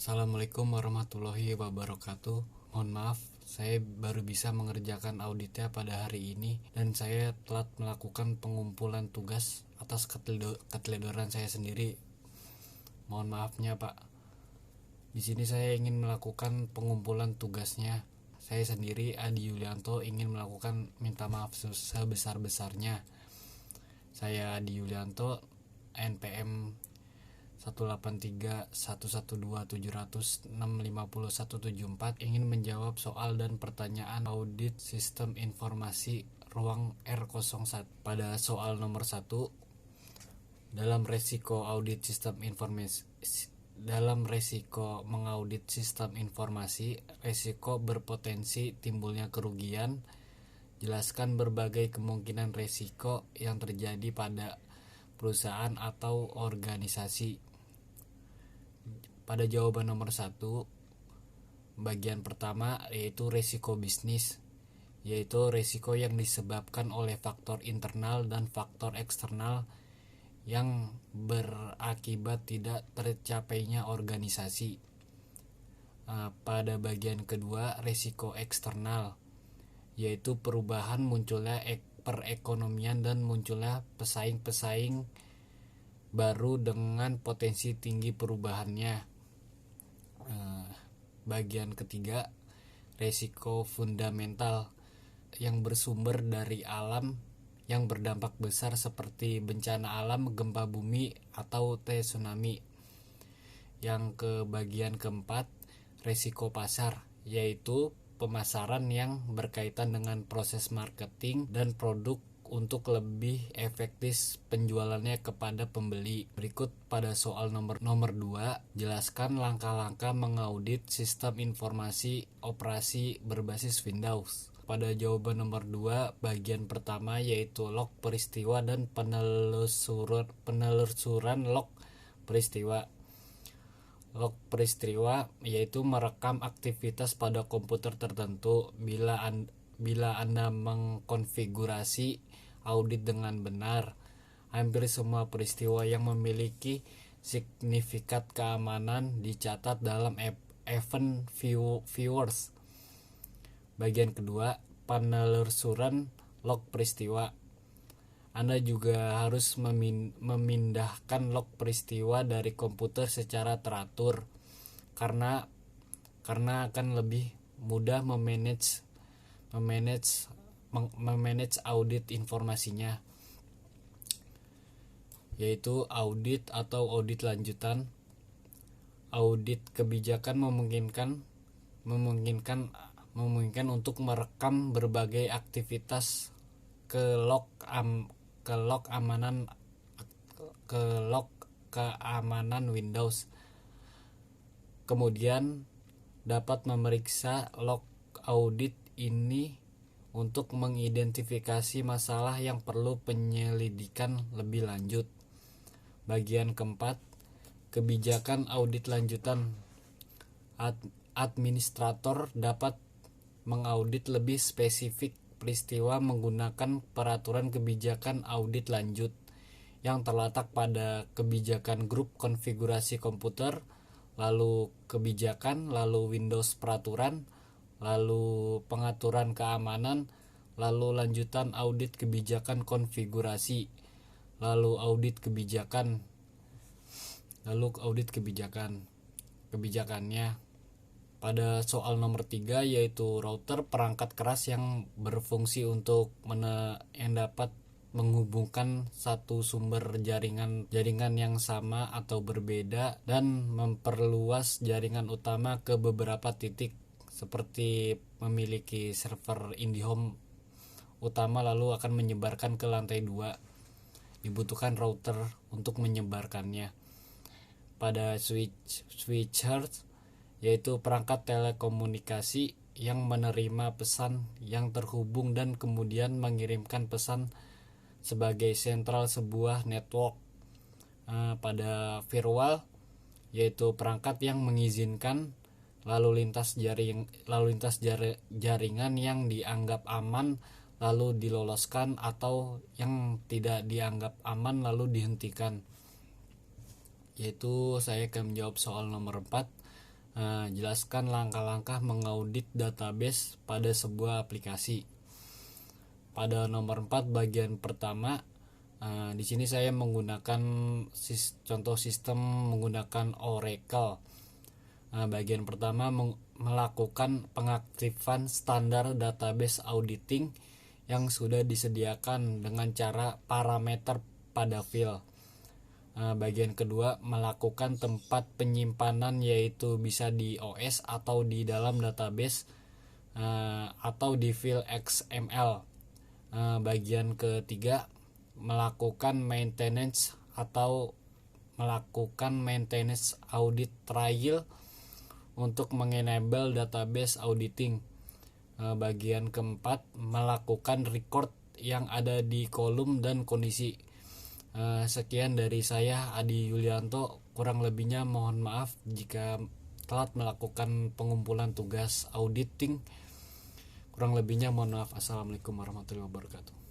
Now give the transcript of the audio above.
Assalamualaikum warahmatullahi wabarakatuh. Mohon maaf, saya baru bisa mengerjakan auditnya pada hari ini dan saya telah melakukan pengumpulan tugas atas keteledoran saya sendiri. Mohon maafnya, Pak. Di sini saya ingin melakukan pengumpulan tugasnya. Saya sendiri, Adi Yulianto, ingin melakukan minta maaf sebesar-besarnya. Saya Adi Yulianto, NPM 183112700650174, ingin menjawab soal dan pertanyaan audit sistem informasi ruang R01. Pada soal nomor 1, dalam resiko mengaudit sistem informasi, resiko berpotensi timbulnya kerugian. Jelaskan berbagai kemungkinan resiko yang terjadi pada perusahaan atau organisasi. Pada jawaban nomor 1, bagian pertama yaitu resiko bisnis, yaitu resiko yang disebabkan oleh faktor internal dan faktor eksternal yang berakibat tidak tercapainya organisasi. Pada bagian kedua, resiko eksternal, yaitu perubahan munculnya perekonomian dan munculnya pesaing-pesaing baru dengan potensi tinggi perubahannya. Bagian ketiga, resiko fundamental yang bersumber dari alam yang berdampak besar seperti bencana alam, gempa bumi, atau tsunami. Yang ke bagian keempat, resiko pasar, yaitu pemasaran yang berkaitan dengan proses marketing dan produk untuk lebih efektif penjualannya kepada pembeli. Berikut pada soal nomor 2, jelaskan langkah-langkah mengaudit sistem informasi operasi berbasis Windows. Pada jawaban nomor 2, bagian pertama yaitu log peristiwa dan penelusuran log peristiwa. Log peristiwa yaitu merekam aktivitas pada komputer tertentu. Bila Anda mengkonfigurasi audit dengan benar, hampir semua peristiwa yang memiliki signifikat keamanan dicatat dalam event viewers. Bagian kedua, penelusuran log peristiwa. Anda juga harus memindahkan log peristiwa dari komputer secara teratur karena akan lebih mudah memanage audit informasinya, yaitu audit atau audit lanjutan. Audit kebijakan memungkinkan untuk merekam berbagai aktivitas ke log keamanan Windows. Kemudian dapat memeriksa log audit ini untuk mengidentifikasi masalah yang perlu penyelidikan lebih lanjut. Bagian keempat, kebijakan audit lanjutan. Administrator dapat mengaudit lebih spesifik peristiwa menggunakan peraturan kebijakan audit lanjut yang terletak pada kebijakan grup konfigurasi komputer, lalu kebijakan, lalu Windows peraturan, lalu pengaturan keamanan, lalu lanjutan audit kebijakan konfigurasi, lalu audit kebijakannya. Pada soal nomor 3 yaitu router, perangkat keras yang berfungsi untuk yang dapat menghubungkan satu sumber jaringan yang sama atau berbeda dan memperluas jaringan utama ke beberapa titik, seperti memiliki server IndiHome utama lalu akan menyebarkan ke lantai 2. Dibutuhkan router untuk menyebarkannya. Pada switcher yaitu perangkat telekomunikasi yang menerima pesan yang terhubung dan kemudian mengirimkan pesan sebagai sentral sebuah network. Pada firewall yaitu perangkat yang mengizinkan lalu lintas jaringan yang dianggap aman lalu diloloskan atau yang tidak dianggap aman lalu dihentikan. Yaitu saya akan menjawab soal nomor 4. Jelaskan langkah-langkah mengaudit database pada sebuah aplikasi. Pada nomor 4 bagian pertama, di sini saya menggunakan contoh sistem menggunakan Oracle. Bagian pertama melakukan pengaktifan standar database auditing yang sudah disediakan dengan cara parameter pada file. Bagian kedua melakukan tempat penyimpanan, yaitu bisa di OS atau di dalam database atau di file XML. Bagian ketiga melakukan maintenance atau melakukan maintenance audit trial untuk mengenable database auditing. Bagian keempat melakukan record yang ada di kolom dan kondisi. Sekian dari saya, Adi Yulianto. Kurang lebihnya mohon maaf jika telat melakukan pengumpulan tugas auditing. Kurang lebihnya mohon maaf. Assalamualaikum warahmatullahi wabarakatuh.